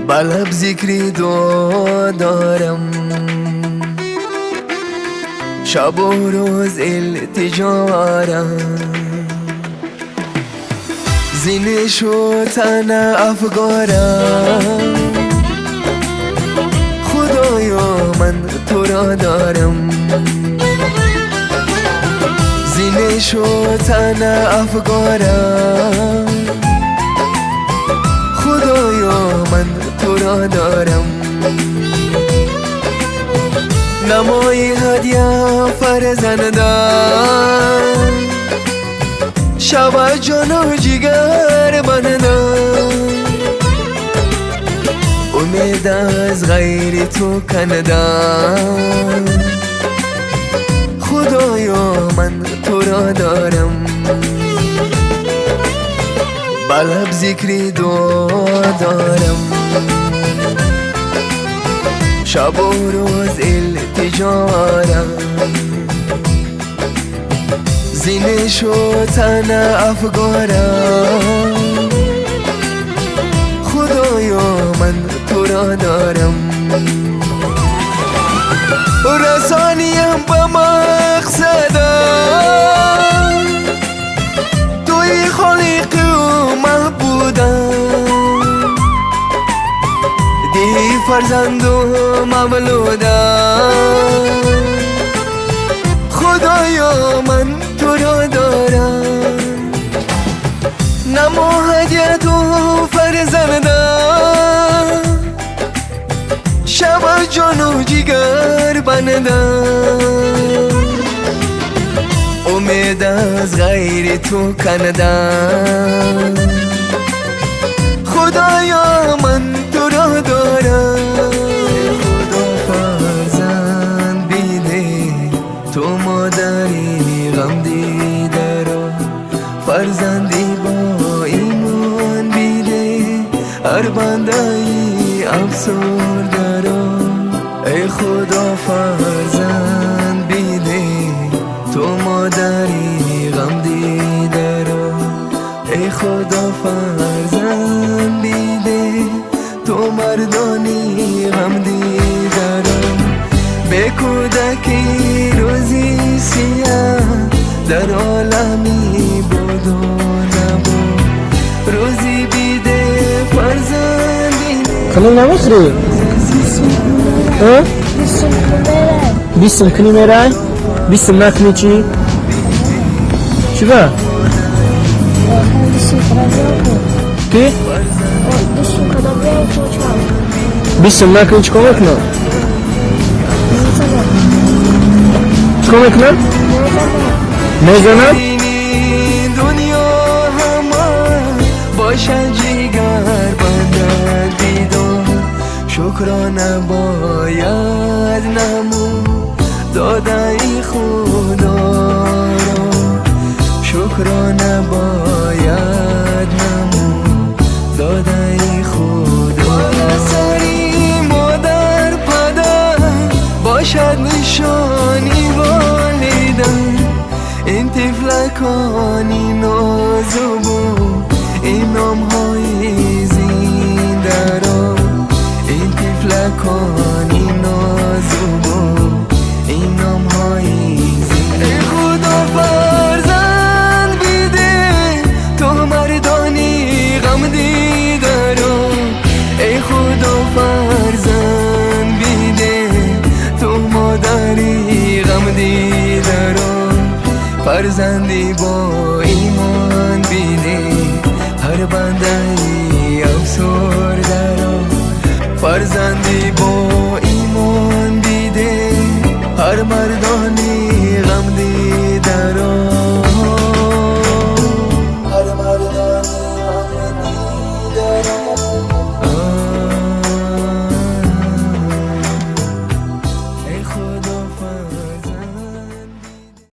بلب ذکری دعا دارم، شب و روز التجارم، زینش و تن افگارم. خدایا من تو را دارم، زینش و تن افگارم. خدایا من تو را دارم، نمای هدیه فرزندم، شب جان و جگر بندم. امید از غیر تو کندم، خدایا من تو را دارم. بلب ذکری دعا دارم، شب و روز التجارم، زینش و تن افگارم. خدایا من تو را دارم، رسانیم به مقصدم. توی خالق و محبودم، دی فرزند و مولودم. خدایا من تو را دارم، نما هدیه تو فرزندم، شب جان و جگر بندم. امید از غیر تو کندم، خدایا من تو را دارم. خدا فرزند بیده، تو مادری غم دیده را. فرزندی با ایمان بیده، هر بنده ای افسرده را. ای خدا فرزند بیده، تو مادری غم دیده را. ای خدا فرزند بیده، تو مردانی غم دیده را. به کودکی روزی سیاه، در عالمی بود و نبود. روزی بیده فرزندی کنی نمیخری؟ ها؟ بیستم کنی میرای؟ بیستم نکنی چی؟ چی با؟ کی؟ بیستم نکنی چی کمک نه؟ چی کمک نه؟ میزنم؟ دنیا همه باشد جگر بندد بیدار. شکرانه باید نمود دادای خدا را. شکرانه باید نمود دادای خدا را. سری مادر پدر باشد نشانی والدین. این طفلکانی نازبو، این نامهای زنده را. این طفلکانی نازبو، این نامهای زنده. ای خدا فرزند بیده، تو مردانی غم دیده را. ای خدا فرزند بیده، تو مادری غم دیده را. فرزندی با ایمان بیده، هر بنده ای افسرده را. فرزندی با ایمان بیده، هر مرد